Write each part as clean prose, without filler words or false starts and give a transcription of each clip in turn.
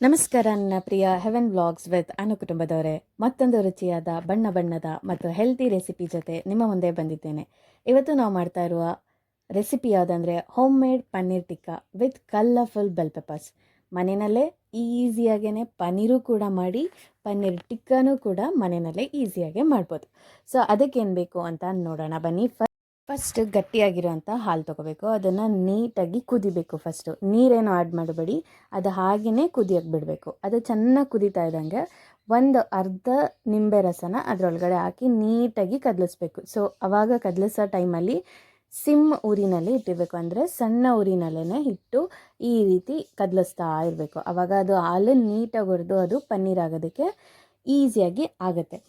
ನಮಸ್ಕಾರ ನನ್ನ ಪ್ರಿಯ Heaven vlogs with ಅನು ಕುಟುಂಬದವರೇ. ಮತ್ತೊಂದು ರುಚಿಯಾದ ಬಣ್ಣ ಬಣ್ಣದ ಮತ್ತು ಹೆಲ್ತಿ ರೆಸಿಪಿ ಜೊತೆ ನಿಮ್ಮ ಮುಂದೆ ಬಂದಿದ್ದೇನೆ. ಇವತ್ತು ನಾವು ಮಾಡ್ತಾ ಇರುವ ರೆಸಿಪಿ ಯಾವುದಂದರೆ home made paneer tikka with colourful bell peppers. ಮನೆಯಲ್ಲೇ ಈಸಿಯಾಗೇ ಪನ್ನೀರು ಕೂಡ ಮಾಡಿ ಪನ್ನೀರ್ ಟಿಕ್ಕಾನೂ ಕೂಡ ಮನೆಯಲ್ಲೇ ಈಸಿಯಾಗೆ ಮಾಡ್ಬೋದು. ಸೊ ಅದಕ್ಕೇನು ಬೇಕು ಅಂತ ನೋಡೋಣ ಬನ್ನಿ. ಫಸ್ಟ್ ಗಟ್ಟಿಯಾಗಿರೋಂಥ ಹಾಲು ತೊಗೋಬೇಕು. ಅದನ್ನು ನೀಟಾಗಿ ಕುದಿಬೇಕು. ಫಸ್ಟು ನೀರೇನು ಆ್ಯಡ್ ಮಾಡಬೇಡಿ, ಅದು ಹಾಗೆಯೇ ಕುದಿಯೋಕ್ಕೆ ಬಿಡಬೇಕು. ಅದು ಚೆನ್ನಾಗಿ ಕುದೀತಾ ಇದ್ದಂಗೆ ಒಂದು ಅರ್ಧ ನಿಂಬೆ ರಸನ ಅದರೊಳಗಡೆ ಹಾಕಿ ನೀಟಾಗಿ ಕದಲಿಸ್ಬೇಕು. ಸೊ ಆವಾಗ ಕದಲಿಸೋ ಟೈಮಲ್ಲಿ ಸಿಮ್ ಉರಿನಲ್ಲಿ ಇಟ್ಟಿರಬೇಕು, ಅಂದರೆ ಸಣ್ಣ ಉರಿನಲ್ಲೇ ಇಟ್ಟು ಈ ರೀತಿ ಕದಲಿಸ್ತಾ ಇರಬೇಕು. ಆವಾಗ ಅದು ಹಾಲು ನೀಟಾಗಿ ಹೊಡೆದು ಅದು ಪನ್ನೀರ್ ಆಗೋದಕ್ಕೆ ಈಸಿಯಾಗಿ ಆಗುತ್ತೆ.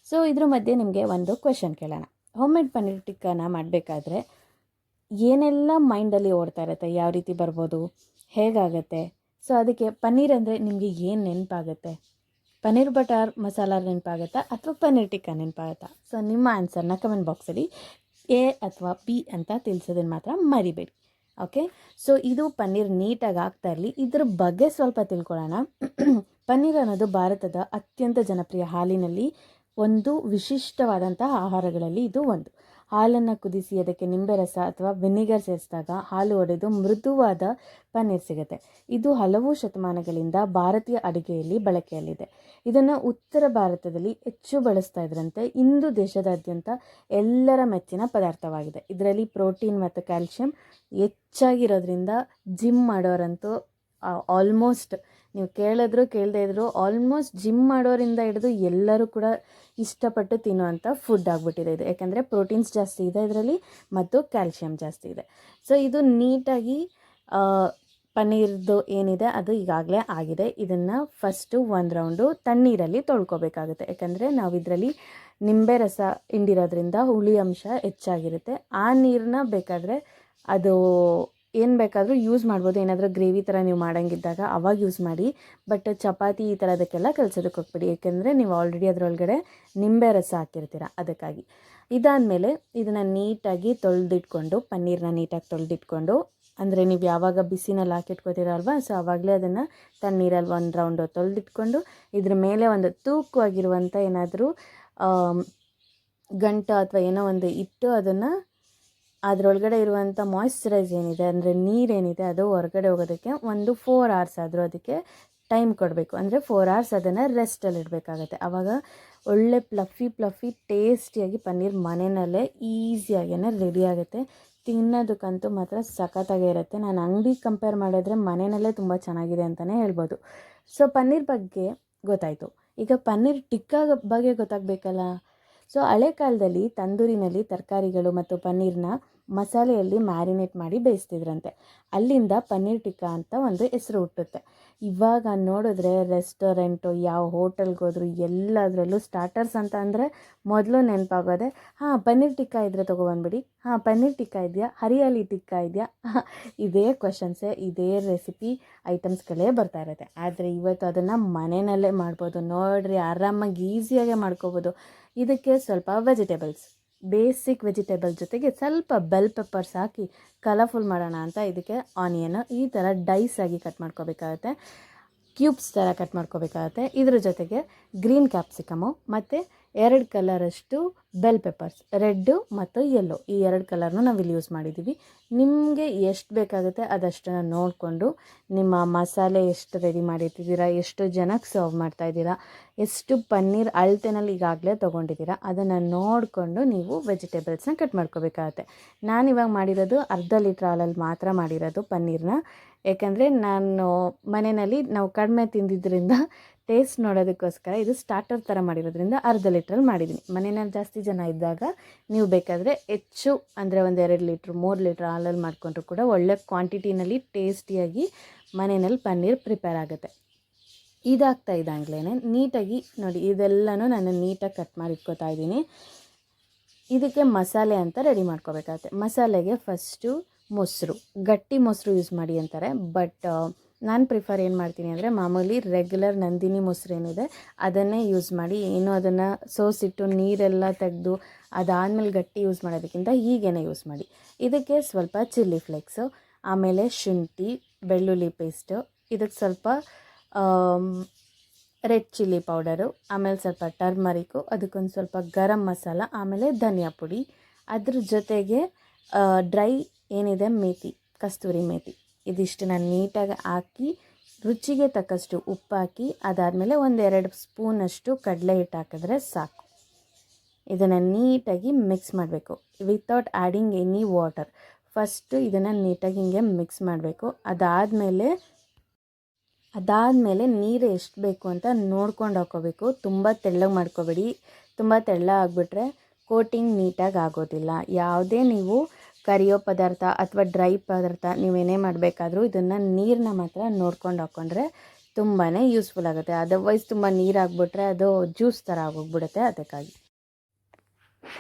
ಸೊ ಇದ್ರ ಮಧ್ಯೆ ನಿಮಗೆ ಒಂದು ಕ್ವೆಶನ್ ಕೇಳೋಣ. ಹೋಮ್ ಮೇಡ್ ಪನ್ನೀರ್ ಟಿಕ್ಕಾನ ಮಾಡಬೇಕಾದ್ರೆ ಏನೆಲ್ಲ ಮೈಂಡಲ್ಲಿ ಓಡ್ತಾ ಇರುತ್ತೆ, ಯಾವ ರೀತಿ ಬರ್ಬೋದು, ಹೇಗಾಗುತ್ತೆ? ಸೊ ಅದಕ್ಕೆ ಪನ್ನೀರ್ ಅಂದರೆ ನಿಮಗೆ ಏನು ನೆನಪಾಗುತ್ತೆ? ಪನ್ನೀರ್ ಬಟರ್ ಮಸಾಲ ನೆನಪಾಗುತ್ತಾ ಅಥವಾ ಪನ್ನೀರ್ ಟಿಕ್ಕಾ ನೆನಪಾಗುತ್ತಾ? ಸೊ ನಿಮ್ಮ ಆನ್ಸರ್ನ ಕಮೆಂಟ್ ಬಾಕ್ಸಲ್ಲಿ ಎ ಅಥವಾ ಬಿ ಅಂತ ತಿಳಿಸೋದನ್ನು ಮಾತ್ರ ಮರಿಬೇಡಿ. ಓಕೆ, ಸೊ ಇದು ಪನ್ನೀರ್ ನೀಟಾಗಿ ಆಗ್ತಾ ಇರಲಿ. ಇದ್ರ ಬಗ್ಗೆ ಸ್ವಲ್ಪ ತಿಳ್ಕೊಳ್ಳೋಣ. ಪನ್ನೀರ್ ಅನ್ನೋದು ಭಾರತದ ಅತ್ಯಂತ ಜನಪ್ರಿಯ ಹಾಲಿನಲ್ಲಿ ಒಂದು ವಿಶಿಷ್ಟವಾದಂತಹ ಆಹಾರಗಳಲ್ಲಿ ಇದು ಒಂದು. ಹಾಲನ್ನು ಕುದಿಸಿ ಅದಕ್ಕೆ ನಿಂಬೆ ರಸ ಅಥವಾ ವಿನಿಗರ್ ಸೇರಿಸಿದಾಗ ಹಾಲು ಒಡೆದು ಮೃದುವಾದ ಪನ್ನೀರ್ ಸಿಗುತ್ತೆ. ಇದು ಹಲವು ಶತಮಾನಗಳಿಂದ ಭಾರತೀಯ ಅಡುಗೆಯಲ್ಲಿ ಬಳಕೆಯಲ್ಲಿದೆ. ಇದನ್ನು ಉತ್ತರ ಭಾರತದಲ್ಲಿ ಹೆಚ್ಚು ಬಳಸ್ತಾ ಇದ್ರಂತೆ. ಇಂದು ದೇಶದಾದ್ಯಂತ ಎಲ್ಲರ ಮೆಚ್ಚಿನ ಪದಾರ್ಥವಾಗಿದೆ. ಇದರಲ್ಲಿ ಪ್ರೋಟೀನ್ ಮತ್ತು ಕ್ಯಾಲ್ಶಿಯಂ ಹೆಚ್ಚಾಗಿರೋದ್ರಿಂದ ಜಿಮ್ ಮಾಡೋರಂತೂ ಆಲ್ಮೋಸ್ಟ್ ನೀವು ಕೇಳಿದ್ರು ಕೇಳದೇ ಇದ್ರು ಆಲ್ಮೋಸ್ಟ್ ಜಿಮ್ ಮಾಡೋರಿಂದ ಹಿಡಿದು ಎಲ್ಲರೂ ಕೂಡ ಇಷ್ಟಪಟ್ಟು ತಿನ್ನುವಂಥ ಫುಡ್ ಆಗಿಬಿಟ್ಟಿದೆ ಇದು. ಯಾಕಂದರೆ ಪ್ರೋಟೀನ್ಸ್ ಜಾಸ್ತಿ ಇದೆ ಇದರಲ್ಲಿ ಮತ್ತು ಕ್ಯಾಲ್ಶಿಯಂ ಜಾಸ್ತಿ ಇದೆ. ಸೊ ಇದು ನೀಟಾಗಿ ಪನ್ನೀರ್ದು ಏನಿದೆ ಅದು ಈಗಾಗಲೇ ಆಗಿದೆ. ಇದನ್ನು ಫಸ್ಟು ಒಂದು ರೌಂಡು ತಣ್ಣೀರಲ್ಲಿ ತೊಳ್ಕೊಬೇಕಾಗುತ್ತೆ. ಯಾಕಂದರೆ ನಾವು ಇದರಲ್ಲಿ ನಿಂಬೆ ರಸ ಹಿಂಡಿರೋದ್ರಿಂದ ಹುಳಿ ಅಂಶ ಹೆಚ್ಚಾಗಿರುತ್ತೆ. ಆ ನೀರನ್ನ ಬೇಕಾದರೆ ಅದು ಏನು ಬೇಕಾದರೂ ಯೂಸ್ ಮಾಡ್ಬೋದು. ಏನಾದರೂ ಗ್ರೇವಿ ಥರ ನೀವು ಮಾಡೋಂಗಿದ್ದಾಗ ಅವಾಗ ಯೂಸ್ ಮಾಡಿ. ಬಟ್ ಚಪಾತಿ ಈ ಥರದಕ್ಕೆಲ್ಲ ಕಲ್ಸೋದಕ್ಕೆ ಹೋಗ್ಬೇಡಿ, ಏಕೆಂದರೆ ನೀವು ಆಲ್ರೆಡಿ ಅದರೊಳಗಡೆ ನಿಂಬೆ ರಸ ಹಾಕಿರ್ತೀರ, ಅದಕ್ಕಾಗಿ. ಇದಾದಮೇಲೆ ಇದನ್ನು ನೀಟಾಗಿ ತೊಳೆದಿಟ್ಕೊಂಡು, ಪನ್ನೀರನ್ನ ನೀಟಾಗಿ ತೊಳೆದಿಟ್ಕೊಂಡು, ಅಂದರೆ ನೀವು ಯಾವಾಗ ಬಿಸಿನಲ್ಲಿ ಹಾಕಿಟ್ಕೋತೀರಲ್ವ, ಸೊ ಆವಾಗಲೇ ಅದನ್ನು ತಣ್ಣೀರಲ್ಲಿ ಒಂದು ರೌಂಡು ತೊಳೆದಿಟ್ಕೊಂಡು ಇದ್ರ ಮೇಲೆ ಒಂದು ತೂಕವಾಗಿರುವಂಥ ಏನಾದರೂ ಗಂಟು ಅಥವಾ ಏನೋ ಒಂದು ಇಟ್ಟು ಅದನ್ನು ಅದರೊಳಗಡೆ ಇರುವಂಥ ಮಾಯ್ಶ್ಚರೈಸ್ ಏನಿದೆ, ಅಂದರೆ ನೀರೇನಿದೆ ಅದು ಹೊರಗಡೆ ಹೋಗೋದಕ್ಕೆ ಒಂದು 4 hours ಆದರೂ ಅದಕ್ಕೆ ಟೈಮ್ ಕೊಡಬೇಕು. ಅಂದರೆ 4 hours ಅದನ್ನು ರೆಸ್ಟಲ್ಲಿ ಇಡಬೇಕಾಗತ್ತೆ. ಆವಾಗ ಒಳ್ಳೆ ಪ್ಲಫಿ ಟೇಸ್ಟಿಯಾಗಿ ಪನ್ನೀರ್ ಮನೆಯಲ್ಲೇ ಈಸಿಯಾಗೇ ರೆಡಿ ಆಗುತ್ತೆ. ತಿನ್ನೋದಕ್ಕಂತೂ ಮಾತ್ರ ಸಖತ್ತಾಗೇ ಇರುತ್ತೆ. ನಾನು ಅಂಗಡಿ ಕಂಪೇರ್ ಮಾಡಿದ್ರೆ ಮನೆಯಲ್ಲೇ ತುಂಬ ಚೆನ್ನಾಗಿದೆ ಅಂತಲೇ ಹೇಳ್ಬೋದು. ಸೊ ಪನ್ನೀರ್ ಬಗ್ಗೆ ಗೊತ್ತಾಯಿತು. ಈಗ ಪನ್ನೀರ್ ಟಿಕ್ಕಾ ಬಗ್ಗೆ ಗೊತ್ತಾಗಬೇಕಲ್ಲ. ಸೊ ಹಳೆ ಕಾಲದಲ್ಲಿ ತಂದೂರಿನಲ್ಲಿ ತರಕಾರಿಗಳು ಮತ್ತು ಪನ್ನೀರ್ನ ಮಸಾಲೆಯಲ್ಲಿ ಮ್ಯಾರಿನೇಟ್ ಮಾಡಿ ಬೇಯಿಸ್ತಿದ್ರಂತೆ. ಅಲ್ಲಿಂದ ಪನ್ನೀರ್ ಟಿಕ್ಕಾ ಅಂತ ಒಂದು ಹೆಸರು ಹುಟ್ಟುತ್ತೆ. ಇವಾಗ ನೋಡಿದ್ರೆ ರೆಸ್ಟೋರೆಂಟು ಯಾವ ಹೋಟೆಲ್ಗೆ ಹೋದ್ರು ಎಲ್ಲದರಲ್ಲೂ ಸ್ಟಾರ್ಟರ್ಸ್ ಅಂತ ಅಂದರೆ ಮೊದಲು ನೆನಪಾಗೋದೆ ಪನ್ನೀರ್ ಟಿಕ್ಕಾ ಇದ್ದರೆ ತೊಗೊಬಂದ್ಬಿಡಿ, ಪನ್ನೀರ್ ಟಿಕ್ಕಾ ಇದೆಯಾ, ಹರಿಯಾಲಿ ಟಿಕ್ಕಾ ಇದೆಯಾ, ಇದೇ ಕ್ವೆಶನ್ಸೇ, ಇದೇ ರೆಸಿಪಿ ಐಟಮ್ಸ್ಗಳೇ ಬರ್ತಾ ಇರುತ್ತೆ. ಆದರೆ ಇವತ್ತು ಅದನ್ನು ಮನೆಯಲ್ಲೇ ಮಾಡ್ಬೋದು. ನೋಡಿರಿ, ಆರಾಮಾಗಿ ಈಸಿಯಾಗೆ ಮಾಡ್ಕೋಬೋದು. ಇದಕ್ಕೆ ಸ್ವಲ್ಪ ವೆಜಿಟೇಬಲ್ಸ್, ಬೇಸಿಕ್ ವೆಜಿಟೇಬಲ್ ಜೊತೆಗೆ ಸ್ವಲ್ಪ ಬೆಲ್ ಪೆಪ್ಪರ್ಸ್ ಹಾಕಿ ಕಲರ್ಫುಲ್ ಮಾಡೋಣ ಅಂತ ಇದಕ್ಕೆ ಆನಿಯನ್ ಈ ಥರ ಡೈಸ್ ಆಗಿ ಕಟ್ ಮಾಡ್ಕೋಬೇಕಾಗತ್ತೆ, ಕ್ಯೂಬ್ಸ್ ಥರ ಕಟ್ ಮಾಡ್ಕೋಬೇಕಾಗತ್ತೆ. ಇದ್ರ ಜೊತೆಗೆ ಗ್ರೀನ್ ಕ್ಯಾಪ್ಸಿಕಮು ಮತ್ತು 2 ಕಲರಷ್ಟು ಬೆಲ್ ಪೆಪ್ಪರ್ಸ್, ರೆಡ್ಡು ಮತ್ತು ಯೆಲ್ಲೋ, ಈ 2 ಕಲರ್ನು ನಾವಿಲ್ಲಿ ಯೂಸ್ ಮಾಡಿದ್ದೀವಿ. ನಿಮಗೆ ಎಷ್ಟು ಬೇಕಾಗುತ್ತೆ ಅದಷ್ಟನ್ನು ನೋಡಿಕೊಂಡು ನಿಮ್ಮ ಮಸಾಲೆ ಎಷ್ಟು ರೆಡಿ ಮಾಡಿರ್ತಿದ್ದೀರಾ, ಎಷ್ಟು ಜನಕ್ಕೆ ಸರ್ವ್ ಮಾಡ್ತಾಯಿದ್ದೀರಾ, ಎಷ್ಟು ಪನ್ನೀರ್ ಅಳತೆನಲ್ಲಿ ಈಗಾಗಲೇ ತೊಗೊಂಡಿದ್ದೀರಾ ಅದನ್ನು ನೋಡಿಕೊಂಡು ನೀವು ವೆಜಿಟೇಬಲ್ಸ್ನ ಕಟ್ ಮಾಡ್ಕೋಬೇಕಾಗತ್ತೆ. ನಾನಿವಾಗ ಮಾಡಿರೋದು ಅರ್ಧ ಲೀಟ್ರ್ ಹಾಲಲ್ಲಿ ಮಾತ್ರ ಮಾಡಿರೋದು ಪನ್ನೀರ್ನ. ಏಕೆಂದರೆ ನಾನು ಮನೆಯಲ್ಲಿ ನಾವು ಕಡಿಮೆ ತಿಂದಿದ್ದರಿಂದ ಟೇಸ್ಟ್ ನೋಡೋದಕ್ಕೋಸ್ಕರ ಇದು ಸ್ಟಾರ್ಟರ್ ಥರ ಮಾಡಿರೋದ್ರಿಂದ ಅರ್ಧ ಲೀಟ್ರಲ್ಲಿ ಮಾಡಿದ್ದೀನಿ. ಮನೆಯಲ್ಲಿ ಜಾಸ್ತಿ ಜನ ಇದ್ದಾಗ ನೀವು ಬೇಕಾದರೆ ಹೆಚ್ಚು, ಅಂದರೆ ಒಂದು 2 ಲೀಟ್ರ್ 3 ಲೀಟ್ರ್ ಹಾಲಲ್ಲಿ ಮಾಡಿಕೊಂಡ್ರು ಕೂಡ ಒಳ್ಳೆ ಕ್ವಾಂಟಿಟಿನಲ್ಲಿ ಟೇಸ್ಟಿಯಾಗಿ ಮನೆಯಲ್ಲಿ ಪನ್ನೀರ್ ಪ್ರಿಪೇರ್ ಆಗುತ್ತೆ. ಇದಾಗ್ತಾ ಇದ್ದಂಗ್ಲೇ ನೀಟಾಗಿ ನೋಡಿ, ಇದೆಲ್ಲನೂ ನಾನು ನೀಟಾಗಿ ಕಟ್ ಮಾಡಿ ಇಟ್ಕೋತಾ ಇದ್ದೀನಿ. ಇದಕ್ಕೆ ಮಸಾಲೆ ಅಂತ ರೆಡಿ ಮಾಡ್ಕೋಬೇಕಾಗತ್ತೆ. ಮಸಾಲೆಗೆ ಫಸ್ಟು ಮೊಸರು, ಗಟ್ಟಿ ಮೊಸರು ಯೂಸ್ ಮಾಡಿ ಅಂತಾರೆ. ಬಟ್ ನಾನು ಪ್ರಿಫರ್ ಏನು ಮಾಡ್ತೀನಿ ಅಂದರೆ ಮಾಮೂಲಿ ರೆಗ್ಯುಲರ್ ನಂದಿನಿ ಮೊಸರು ಏನಿದೆ ಅದನ್ನೇ ಯೂಸ್ ಮಾಡಿ, ಏನು ಅದನ್ನು ಸೋಸಿಟ್ಟು ನೀರೆಲ್ಲ ತೆಗೆದು ಅದಾದಮೇಲೆ ಗಟ್ಟಿ ಯೂಸ್ ಮಾಡೋದಕ್ಕಿಂತ ಹೀಗೇ ಯೂಸ್ ಮಾಡಿ. ಇದಕ್ಕೆ ಸ್ವಲ್ಪ ಚಿಲ್ಲಿ ಫ್ಲೇಕ್ಸು, ಆಮೇಲೆ ಶುಂಠಿ ಬೆಳ್ಳುಳ್ಳಿ ಪೇಸ್ಟು, ಇದಕ್ಕೆ ಸ್ವಲ್ಪ ರೆಡ್ ಚಿಲ್ಲಿ ಪೌಡರು, ಆಮೇಲೆ ಸ್ವಲ್ಪ ಟರ್ಮರಿಕು, ಅದಕ್ಕೊಂದು ಸ್ವಲ್ಪ ಗರಂ ಮಸಾಲ, ಆಮೇಲೆ ಧನಿಯಾ ಪುಡಿ, ಅದ್ರ ಜೊತೆಗೆ ಡ್ರೈ ಏನಿದೆ ಮೇಥಿ, ಕಸ್ತೂರಿ ಮೇಥಿ, ಇದಿಷ್ಟನ್ನು ನೀಟಾಗಿ ಹಾಕಿ ರುಚಿಗೆ ತಕ್ಕಷ್ಟು ಉಪ್ಪು ಹಾಕಿ, ಅದಾದಮೇಲೆ 1-2 ಸ್ಪೂನಷ್ಟು ಕಡಲೆ ಹಿಟ್ಟು ಹಾಕಿದ್ರೆ ಸಾಕು. ಇದನ್ನು ನೀಟಾಗಿ ಮಿಕ್ಸ್ ಮಾಡಬೇಕು without adding any water. First ಇದನ್ನು ನೀಟಾಗಿ ಹಿಂಗೆ ಮಿಕ್ಸ್ ಮಾಡಬೇಕು. ಅದಾದಮೇಲೆ ನೀರು ಎಷ್ಟು ಬೇಕು ಅಂತ ನೋಡ್ಕೊಂಡು ಹಾಕ್ಕೋಬೇಕು. ತುಂಬ ತೆಳ್ಳಗೆ ಮಾಡ್ಕೋಬೇಡಿ. ತುಂಬ ತೆಳ್ಳ ಆಗಿಬಿಟ್ರೆ ಕೋಟಿಂಗ್ ನೀಟಾಗಿ ಆಗೋದಿಲ್ಲ. ಯಾವುದೇ ನೀವು ಕರಿಯೋ ಪದಾರ್ಥ ಅಥವಾ ಡ್ರೈ ಪದಾರ್ಥ ನೀವೇನೇ ಮಾಡಬೇಕಾದ್ರೂ ಇದನ್ನು ನೀರನ್ನ ಮಾತ್ರ ನೋಡ್ಕೊಂಡು ಹಾಕ್ಕೊಂಡ್ರೆ ತುಂಬಾ ಯೂಸ್ಫುಲ್ ಆಗುತ್ತೆ. ಅದರ್ವೈಸ್ ತುಂಬ ನೀರಾಗ್ಬಿಟ್ರೆ ಅದು ಜ್ಯೂಸ್ ಥರ ಆಗೋಗ್ಬಿಡುತ್ತೆ. ಅದಕ್ಕಾಗಿ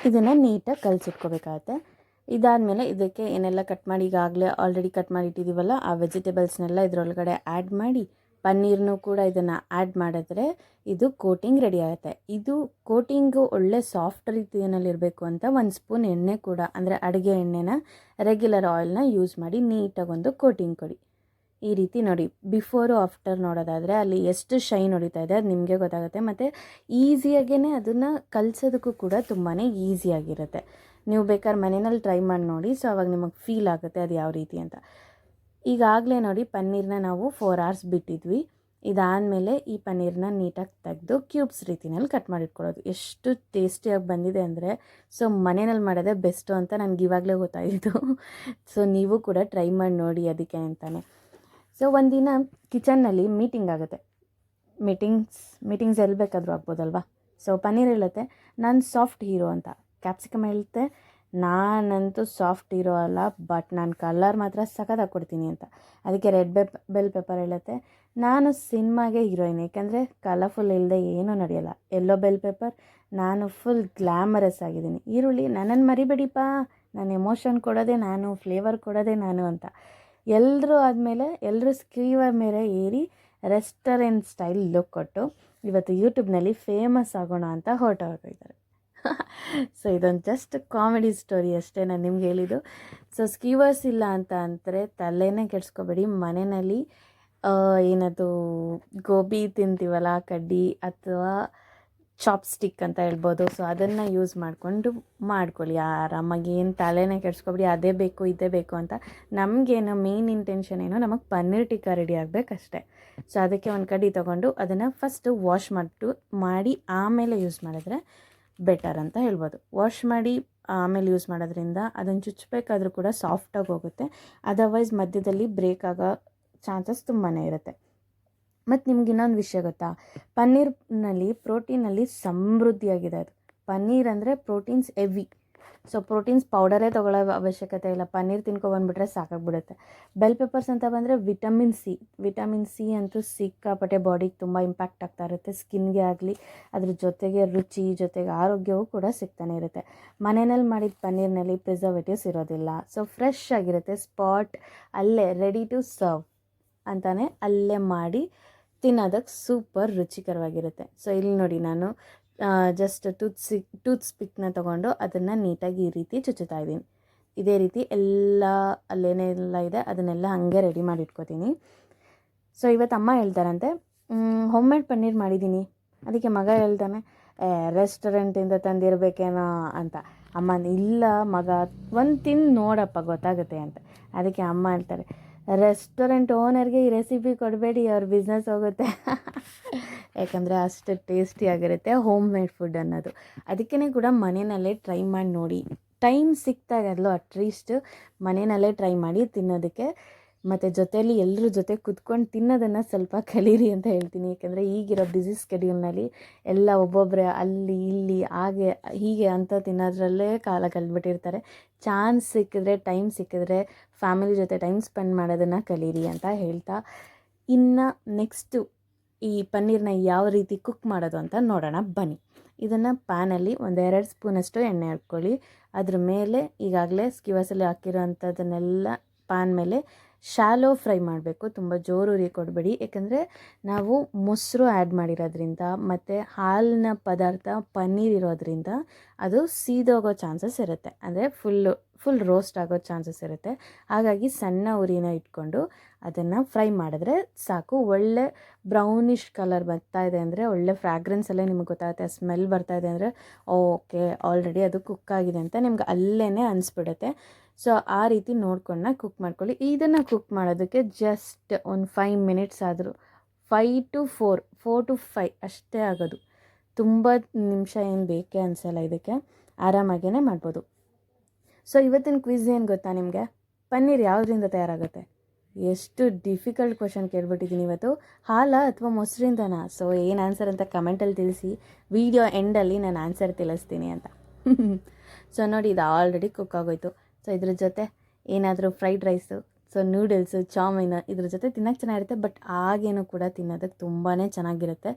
ಇದನ್ನು ನೀಟಾಗಿ ಕಲಸಿಟ್ಕೋಬೇಕಾಗತ್ತೆ. ಇದಾದಮೇಲೆ ಇದಕ್ಕೆ ಏನೆಲ್ಲ ಕಟ್ ಮಾಡಿ ಈಗಾಗಲೇ ಆಲ್ರೆಡಿ ಕಟ್ ಮಾಡಿ ಇಟ್ಟಿದ್ದೀವಲ್ಲ ಆ ವೆಜಿಟೇಬಲ್ಸ್ನೆಲ್ಲ ಇದರೊಳಗಡೆ ಆ್ಯಡ್ ಮಾಡಿ, ಪನ್ನೀರ್ನೂ ಕೂಡ ಇದನ್ನು ಆ್ಯಡ್ ಮಾಡಿದ್ರೆ ಇದು ಕೋಟಿಂಗ್ ರೆಡಿ ಆಗುತ್ತೆ. ಇದು ಕೋಟಿಂಗು ಒಳ್ಳೆ ಸಾಫ್ಟ್ ರೀತಿಯಲ್ಲಿರಬೇಕು ಅಂತ 1 ಸ್ಪೂನ್ ಎಣ್ಣೆ ಕೂಡ, ಅಂದರೆ ಅಡುಗೆ ಎಣ್ಣೆನ, ರೆಗ್ಯುಲರ್ ಆಯಿಲ್ನ ಯೂಸ್ ಮಾಡಿ ನೀಟಾಗಿ ಒಂದು ಕೋಟಿಂಗ್ ಕೊಡಿ. ಈ ರೀತಿ ನೋಡಿ, ಬಿಫೋರು ಆಫ್ಟರ್ ನೋಡೋದಾದರೆ ಅಲ್ಲಿ ಎಷ್ಟು ಶೈನ್ ಹೊಡಿತಾ ಇದೆ ಅದು ನಿಮಗೆ ಗೊತ್ತಾಗುತ್ತೆ. ಮತ್ತು ಈಸಿಯಾಗೇ ಅದನ್ನು ಕಲಿಸೋದಕ್ಕೂ ಕೂಡ ತುಂಬಾ ಈಸಿಯಾಗಿರುತ್ತೆ. ನೀವು ಬೇಕಾದ್ರೆ ಮನೆಯಲ್ಲಿ ಟ್ರೈ ಮಾಡಿ ನೋಡಿ. ಸೊ ಅವಾಗ ನಿಮಗೆ ಫೀಲ್ ಆಗುತ್ತೆ ಅದು ಯಾವ ರೀತಿ ಅಂತ. ಈಗಾಗಲೇ ನೋಡಿ ಪನ್ನೀರನ್ನ ನಾವು 4 hours ಬಿಟ್ಟಿದ್ವಿ. ಇದಾದಮೇಲೆ ಈ ಪನ್ನೀರನ್ನ ನೀಟಾಗಿ ತೆಗೆದು ಕ್ಯೂಬ್ಸ್ ರೀತಿನಲ್ಲಿ ಕಟ್ ಮಾಡಿಟ್ಕೊಳ್ಳೋದು. ಎಷ್ಟು ಟೇಸ್ಟಿಯಾಗಿ ಬಂದಿದೆ ಅಂದರೆ, ಸೊ ಮನೆಯಲ್ಲಿ ಮಾಡೋದೇ ಬೆಸ್ಟು ಅಂತ ನನಗೆ ಇವಾಗಲೇ ಗೊತ್ತಾಯಿತು. ಸೊ ನೀವು ಕೂಡ ಟ್ರೈ ಮಾಡಿ ನೋಡಿ ಅದಕ್ಕೆ ಅಂತಾನೆ. ಸೊ ಒಂದಿನ ಕಿಚನ್ನಲ್ಲಿ ಮೀಟಿಂಗ್ ಆಗುತ್ತೆ. ಮೀಟಿಂಗ್ಸ್ ಎಲ್ಲಿ ಬೇಕಾದರೂ ಆಗ್ಬೋದಲ್ವಾ. ಸೊ ಪನ್ನೀರ್ ಹೇಳುತ್ತೆ ನಾನು ಸಾಫ್ಟ್ ಹೀರೋ ಅಂತ, ಕ್ಯಾಪ್ಸಿಕಮ್ ಹೇಳುತ್ತೆ ನಾನಂತೂ ಸಾಫ್ಟ್ ಹೀರೋ ಅಲ್ಲ, ಬಟ್ ನಾನು ಕಲರ್ ಮಾತ್ರ ಸಖತ್ತಾಗಿ ಕೊಡ್ತೀನಿ ಅಂತ. ಅದಕ್ಕೆ ರೆಡ್ ಬೆಲ್ ಪೆಪ್ಪರ್ ಹೇಳುತ್ತೆ ನಾನು ಸಿನಿಮಾಗೆ ಹೀರೋಯಿನ್, ಏಕೆಂದರೆ ಕಲರ್ಫುಲ್ ಇಲ್ಲದೆ ಏನೂ ನಡೆಯಲ್ಲ. ಯೆಲ್ಲೋ ಬೆಲ್ ಪೆಪ್ಪರ್ ನಾನು ಫುಲ್ ಗ್ಲ್ಯಾಮರಸ್ ಆಗಿದ್ದೀನಿ. ಈರುಳ್ಳಿ ನನ್ನನ್ನು ಮರಿಬೇಡಿಪ್ಪ, ನಾನು ಎಮೋಷನ್ ಕೊಡೋದೇ ನಾನು, ಫ್ಲೇವರ್ ಕೊಡೋದೇ ನಾನು ಅಂತ. ಎಲ್ಲರೂ ಸ್ಕ್ರೀವರ್ ಮೇಲೆ ಏರಿ ರೆಸ್ಟೋರೆಂಟ್ ಸ್ಟೈಲ್ ಲುಕ್ ಕೊಟ್ಟು ಇವತ್ತು ಯೂಟ್ಯೂಬ್ನಲ್ಲಿ ಫೇಮಸ್ ಆಗೋಣ ಅಂತ ಹೊರಟೋಗಿದ್ದಾರೆ. ಸೊ ಇದೊಂದು ಜಸ್ಟ್ ಕಾಮಿಡಿ ಸ್ಟೋರಿ ಅಷ್ಟೇ ನಾನು ನಿಮ್ಗೆ ಹೇಳಿದ್ದು. ಸೊ ಸ್ಕೀವರ್ಸ್ ಇಲ್ಲ ಅಂತ ಅಂದರೆ ತಲೆನೇ ಕೆಡಿಸ್ಕೋಬೇಡಿ. ಮನೆಯಲ್ಲಿ ಏನದು ಗೋಬಿ ತಿಂತೀವಲ್ಲ, ಕಡ್ಡಿ ಅಥವಾ ಚಾಪ್ಸ್ಟಿಕ್ ಅಂತ ಹೇಳ್ಬೋದು. ಸೊ ಅದನ್ನು ಯೂಸ್ ಮಾಡ್ಕೊಳ್ಳಿ ಆರಾಮಾಗಿ. ಏನು ತಲೆನೇ ಕೆಡಿಸ್ಕೊಬಿಡಿ ಅದೇ ಬೇಕು ಇದೇ ಬೇಕು ಅಂತ. ನಮಗೇನು ಮೇನ್ ಇಂಟೆನ್ಷನ್ ಏನೋ ನಮಗೆ ಪನ್ನೀರ್ ಟಿಕ್ಕಾ ರೆಡಿ ಆಗಬೇಕಷ್ಟೆ. ಸೊ ಅದಕ್ಕೆ ಒಂದು ಕಡ್ಡಿ ತೊಗೊಂಡು ಅದನ್ನು ಫಸ್ಟು ವಾಶ್ ಮಾಡಿ ಆಮೇಲೆ ಯೂಸ್ ಮಾಡಿದ್ರೆ ಬೆಟರ್ ಅಂತ ಹೇಳ್ಬೋದು. ವಾಶ್ ಮಾಡಿ ಆಮೇಲೆ ಯೂಸ್ ಮಾಡೋದ್ರಿಂದ ಅದನ್ನು ಚುಚ್ಚಬೇಕಾದ್ರೂ ಕೂಡ ಸಾಫ್ಟಾಗಿ ಹೋಗುತ್ತೆ. ಅದರ್ವೈಸ್ ಮಧ್ಯದಲ್ಲಿ ಬ್ರೇಕ್ ಆಗೋ ಚಾನ್ಸಸ್ ತುಂಬಾ ಇರುತ್ತೆ. ಮತ್ತು ನಿಮ್ಗೆ ಇನ್ನೊಂದು ವಿಷಯ ಗೊತ್ತಾ, ಪನ್ನೀರ್ನಲ್ಲಿ ಪ್ರೋಟೀನಲ್ಲಿ ಸಮೃದ್ಧಿಯಾಗಿದೆ. ಅದು ಪನ್ನೀರ್ ಅಂದರೆ ಪ್ರೋಟೀನ್ಸ್ ಹೆವಿ. ಸೊ ಪ್ರೋಟೀನ್ಸ್ ಪೌಡರೇ ತೊಗೊಳ್ಳೋ ಅವಶ್ಯಕತೆ ಇಲ್ಲ, ಪನ್ನೀರ್ ತಿನ್ಕೊಬಂದುಬಿಟ್ರೆ ಸಾಕಾಗ್ಬಿಡುತ್ತೆ. ಬೆಲ್ ಪೆಪ್ಪರ್ಸ್ ಅಂತ ಬಂದರೆ ವಿಟಮಿನ್ ಸಿ ಅಂತೂ ಸಿಕ್ಕಾಪಟ್ಟೆ ಬಾಡಿಗೆ ತುಂಬ ಇಂಪ್ಯಾಕ್ಟ್ ಆಗ್ತಾ ಇರುತ್ತೆ. ಸ್ಕಿನ್ಗೆ ಆಗಲಿ, ಅದ್ರ ಜೊತೆಗೆ ರುಚಿ, ಜೊತೆಗೆ ಆರೋಗ್ಯವೂ ಕೂಡ ಸಿಗ್ತಾನೆ ಇರುತ್ತೆ. ಮನೆಯಲ್ಲಿ ಮಾಡಿದ ಪನ್ನೀರ್ನಲ್ಲಿ ಪ್ರಿಸರ್ವೇಟಿವ್ಸ್ ಇರೋದಿಲ್ಲ. ಸೊ ಫ್ರೆಶ್ ಆಗಿರುತ್ತೆ. ಸ್ಪಾಟ್ ಅಲ್ಲೇ ರೆಡಿ ಟು ಸರ್ವ್ ಅಂತಾನೆ ಅಲ್ಲೇ ಮಾಡಿ ತಿನ್ನೋದಕ್ಕೆ ಸೂಪರ್ ರುಚಿಕರವಾಗಿರುತ್ತೆ. ಸೊ ಇಲ್ಲಿ ನೋಡಿ, ನಾನು ಜಸ್ಟ್ ಟೂತ್ ಸ್ಪಿಕ್ನ ತೊಗೊಂಡು ಅದನ್ನು ನೀಟಾಗಿ ಈ ರೀತಿ ಚುಚ್ಚುತ್ತಾ ಇದ್ದೀನಿ. ಇದೇ ರೀತಿ ಎಲ್ಲ ಅಲ್ಲೇನೆಲ್ಲ ಇದೆ ಅದನ್ನೆಲ್ಲ ಹಾಗೆ ರೆಡಿ ಮಾಡಿ ಇಟ್ಕೋತೀನಿ. ಸೊ ಇವತ್ತು ಅಮ್ಮ ಹೇಳ್ತಾರಂತೆ ಹೋಮ್ ಮೇಡ್ ಪನ್ನೀರ್ ಮಾಡಿದ್ದೀನಿ. ಅದಕ್ಕೆ ಮಗ ಹೇಳ್ತಾನೆ ರೆಸ್ಟೋರೆಂಟಿಂದ ತಂದಿರಬೇಕೇನೋ ಅಂತ. ಅಮ್ಮ ಇಲ್ಲ ಮಗ, ಒಂದು ತಿಂದು ನೋಡಪ್ಪ ಗೊತ್ತಾಗುತ್ತೆ ಅಂತ. ಅದಕ್ಕೆ ಅಮ್ಮ ಹೇಳ್ತಾರೆ ರೆಸ್ಟೋರೆಂಟ್ ಓನರ್ಗೆ ಈ ರೆಸಿಪಿ ಕೊಡಬೇಡಿ, ಅವ್ರ ಬಿಸ್ನೆಸ್ ಹೋಗುತ್ತೆ. ಯಾಕಂದರೆ ಅಷ್ಟು ಟೇಸ್ಟಿಯಾಗಿರುತ್ತೆ ಹೋಮ್ ಮೇಡ್ ಫುಡ್ ಅನ್ನೋದು. ಅದಕ್ಕೇ ಕೂಡ ಮನೆಯಲ್ಲೇ ಟ್ರೈ ಮಾಡಿ ನೋಡಿ. ಟೈಮ್ ಸಿಕ್ತಾಗಲ್ಲೋ ಅಟ್ಲೀಸ್ಟ್ ಮನೆಯಲ್ಲೇ ಟ್ರೈ ಮಾಡಿ ತಿನ್ನೋದಕ್ಕೆ. ಮತ್ತು ಜೊತೆಯಲ್ಲಿ ಎಲ್ಲರ ಜೊತೆ ಕುತ್ಕೊಂಡು ತಿನ್ನೋದನ್ನು ಸ್ವಲ್ಪ ಕಲೀರಿ ಅಂತ ಹೇಳ್ತೀನಿ. ಯಾಕೆಂದರೆ ಈಗಿರೋ ಬ್ಯುಸಿ ಸ್ಕೆಡ್ಯೂಲ್ನಲ್ಲಿ ಎಲ್ಲ ಒಬ್ಬೊಬ್ಬರೇ ಅಲ್ಲಿ ಇಲ್ಲಿ ಹೀಗೆ ಅಂತ ತಿನ್ನೋದ್ರಲ್ಲೇ ಕಾಲ ಕಳೆದ್ಬಿಟ್ಟಿರ್ತಾರೆ. ಚಾನ್ಸ್ ಸಿಕ್ಕಿದ್ರೆ, ಟೈಮ್ ಸಿಕ್ಕಿದ್ರೆ ಫ್ಯಾಮಿಲಿ ಜೊತೆ ಟೈಮ್ ಸ್ಪೆಂಡ್ ಮಾಡೋದನ್ನು ಕಲೀರಿ ಅಂತ ಹೇಳ್ತಾ, ಇನ್ನು ನೆಕ್ಸ್ಟು ಈ ಪನ್ನೀರ್ನ ಯಾವ ರೀತಿ ಕುಕ್ ಮಾಡೋದು ಅಂತ ನೋಡೋಣ ಬನ್ನಿ. ಇದನ್ನು ಪ್ಯಾನಲ್ಲಿ 1-2 ಸ್ಪೂನಷ್ಟು ಎಣ್ಣೆ ಹಾಕ್ಕೊಳ್ಳಿ. ಅದ್ರ ಮೇಲೆ ಈಗಾಗಲೇ ಸ್ಕಿವರ್ಸಲ್ಲಿ ಹಾಕಿರೋ ಅಂಥದ್ದನ್ನೆಲ್ಲ ಪ್ಯಾನ್ ಮೇಲೆ ಶಾಲೋ ಫ್ರೈ ಮಾಡಬೇಕು. ತುಂಬ ಜೋರು ಉರಿ ಕೊಡಬೇಡಿ. ಯಾಕಂದರೆ ನಾವು ಮೊಸರು ಆ್ಯಡ್ ಮಾಡಿರೋದ್ರಿಂದ ಮತ್ತು ಹಾಲಿನ ಪದಾರ್ಥ ಪನ್ನೀರ್ ಇರೋದ್ರಿಂದ ಅದು ಸೀದೋಗೋ ಚಾನ್ಸಸ್ ಇರುತ್ತೆ. ಅಂದರೆ ಫುಲ್ ರೋಸ್ಟ್ ಆಗೋ ಚಾನ್ಸಸ್ ಇರುತ್ತೆ. ಹಾಗಾಗಿ ಸಣ್ಣ ಉರಿನ ಇಟ್ಕೊಂಡು ಅದನ್ನು ಫ್ರೈ ಮಾಡಿದ್ರೆ ಸಾಕು. ಒಳ್ಳೆ ಬ್ರೌನಿಷ್ ಕಲರ್ ಬರ್ತಾ ಇದೆ ಅಂದರೆ, ಒಳ್ಳೆ ಫ್ರಾಗ್ರೆನ್ಸ್ ಎಲ್ಲ ನಿಮಗೆ ಗೊತ್ತಾಗುತ್ತೆ. ಸ್ಮೆಲ್ ಬರ್ತಾ ಇದೆ ಅಂದರೆ ಓಕೆ ಆಲ್ರೆಡಿ ಅದು ಕುಕ್ ಆಗಿದೆ ಅಂತ ನಿಮ್ಗೆ ಅಲ್ಲೇ ಅನಿಸ್ಬಿಡುತ್ತೆ. ಸೊ ಆ ರೀತಿ ನೋಡ್ಕೊಂಡು ಕುಕ್ ಮಾಡ್ಕೊಳ್ಳಿ. ಇದನ್ನು ಕುಕ್ ಮಾಡೋದಕ್ಕೆ ಜಸ್ಟ್ ಒಂದು 5 ಮಿನಿಟ್ಸ್ ಆದರೂ, 5 to 4 to 5 ಅಷ್ಟೇ ಆಗೋದು. ತುಂಬ ನಿಮಿಷ ಏನು ಬೇಕೇ ಅನಿಸಲ್ಲ, ಇದಕ್ಕೆ ಆರಾಮಾಗೇ ಮಾಡ್ಬೋದು. ಸೊ ಇವತ್ತಿನ ಕ್ವಿಝ್ ಏನು ಗೊತ್ತಾ ನಿಮಗೆ? ಪನ್ನೀರ್ ಯಾವುದರಿಂದ ತಯಾರಾಗುತ್ತೆ? ಎಷ್ಟು ಡಿಫಿಕಲ್ಟ್ ಕ್ವಶನ್ ಕೇಳ್ಬಿಟ್ಟಿದ್ದೀನಿ ಇವತ್ತು. ಹಾಲಾ ಅಥವಾ ಮೊಸರಿಂದನಾ? ಸೊ ಏನು ಆನ್ಸರ್ ಅಂತ ಕಮೆಂಟಲ್ಲಿ ತಿಳಿಸಿ. ವಿಡಿಯೋ ಎಂಡಲ್ಲಿ ನಾನು ಆನ್ಸರ್ ತಿಳಿಸ್ತೀನಿ ಅಂತ. ಸೊ ನೋಡಿ, ಇದು ಆಲ್ರೆಡಿ ಕುಕ್ ಆಗೋಯ್ತು. ಸೊ ಇದ್ರ ಜೊತೆ ಏನಾದರೂ ಫ್ರೈಡ್ ರೈಸು, ಸೊ ನೂಡಲ್ಸು, ಚಾಮಿನ್ ಇದ್ರ ಜೊತೆ ತಿನ್ನೋಕ್ಕೆ ಚೆನ್ನಾಗಿರುತ್ತೆ. ಬಟ್ ಆಗೇನು ಕೂಡ ತಿನ್ನೋದಕ್ಕೆ ತುಂಬಾ ಚೆನ್ನಾಗಿರುತ್ತೆ.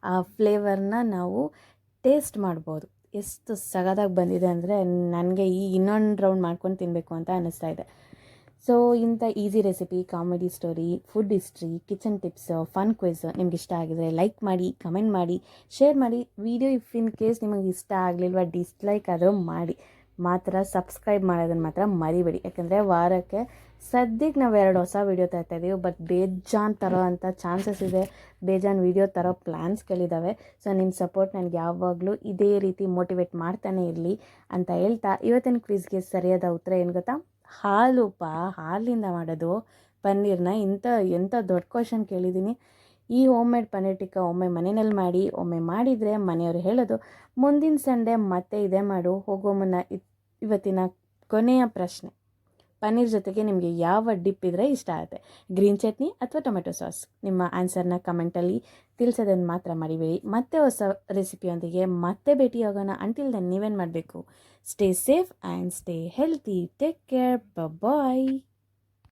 ಆ ಫ್ಲೇವರ್ನ ನಾವು ಟೇಸ್ಟ್ ಮಾಡ್ಬೋದು. ಎಷ್ಟು ಸಗದಾಗಿ ಬಂದಿದೆ ಅಂದರೆ ನನಗೆ ಇನ್ನೊಂದು ರೌಂಡ್ ಮಾಡ್ಕೊಂಡು ತಿನ್ನಬೇಕು ಅಂತ ಅನ್ನಿಸ್ತಾ ಇದೆ. ಸೊ ಇಂಥ easy recipe, comedy story, food history, kitchen tips, fun quiz ನಿಮ್ಗೆ ಇಷ್ಟ ಆಗಿದ್ರೆ ಲೈಕ್ ಮಾಡಿ, ಕಮೆಂಟ್ ಮಾಡಿ, ಶೇರ್ ಮಾಡಿ. ವಿಡಿಯೋ ಇಫ್ ಇನ್ ಕೇಸ್ ನಿಮಗೆ ಇಷ್ಟ ಆಗಲಿಲ್ವ ಡಿಸ್ಲೈಕ್ ಆದರೂ ಮಾಡಿ, ಮಾತ್ರ ಸಬ್ಸ್ಕ್ರೈಬ್ ಮಾಡೋದನ್ನು ಮಾತ್ರ ಮರಿಬೇಡಿ. ಯಾಕಂದರೆ ವಾರಕ್ಕೆ ಸದ್ಯಕ್ಕೆ ನಾವು 2 ಹೊಸ ವೀಡಿಯೋ ತರ್ತಾಯಿದ್ದೀವಿ. ಬಟ್ ಬೇಜಾನ್ ತರೋ ಅಂಥ ಚಾನ್ಸಸ್ ಇದೆ, ಬೇಜಾನ್ ವೀಡಿಯೋ ತರೋ ಪ್ಲ್ಯಾನ್ಸ್ಗಳಿದ್ದಾವೆ. ಸೊ ನಿಮ್ಮ ಸಪೋರ್ಟ್ ನನಗೆ ಯಾವಾಗಲೂ ಇದೇ ರೀತಿ ಮೋಟಿವೇಟ್ ಮಾಡ್ತಾನೆ ಇರಲಿ ಅಂತ ಹೇಳ್ತಾ, ಇವತ್ತಿನ ಕ್ವಿಜ್ಗೆ ಸರಿಯಾದ ಉತ್ತರ ಏನು ಗೊತ್ತಾ? ಹಾಲಿಂದ ಮಾಡೋದು ಪನ್ನೀರ್ನ. ಎಂಥ ದೊಡ್ಡ ಕ್ವಶನ್ ಕೇಳಿದ್ದೀನಿ. ಈ ಹೋಮ್ ಮೇಡ್ ಪನ್ನೀರ್ ಟಿಕ್ಕ ಒಮ್ಮೆ ಮನೆಯಲ್ಲಿ ಮಾಡಿ, ಒಮ್ಮೆ ಮಾಡಿದರೆ ಮನೆಯವರು ಹೇಳೋದು ಮುಂದಿನ ಸಂಡೇ ಮತ್ತೆ ಇದೇ ಮಾಡು. ಹೋಗೋ ಮುನ್ನ ಇವತ್ತಿನ ಕೊನೆಯ ಪ್ರಶ್ನೆ, ಪನ್ನೀರ್ ಜೊತೆಗೆ ನಿಮಗೆ ಯಾವ ಡಿಪ್ ಇದ್ದರೆ ಇಷ್ಟ ಆಗುತ್ತೆ? ಗ್ರೀನ್ ಚಟ್ನಿ ಅಥವಾ ಟೊಮೆಟೊ ಸಾಸ್? ನಿಮ್ಮ ಆನ್ಸರ್ನ ಕಮೆಂಟಲ್ಲಿ ತಿಳಿಸೋದನ್ನು ಮಾತ್ರ ಮರಿಬೇಡಿ. ಮತ್ತೆ ಹೊಸ ರೆಸಿಪಿಯೊಂದಿಗೆ ಮತ್ತೆ ಭೇಟಿಯಾಗೋಣ. ಅಂಟಿಲ್ ದೆನ್ ನೀವೇನು ಮಾಡಬೇಕು? Stay safe and stay healthy. Take care. Bye.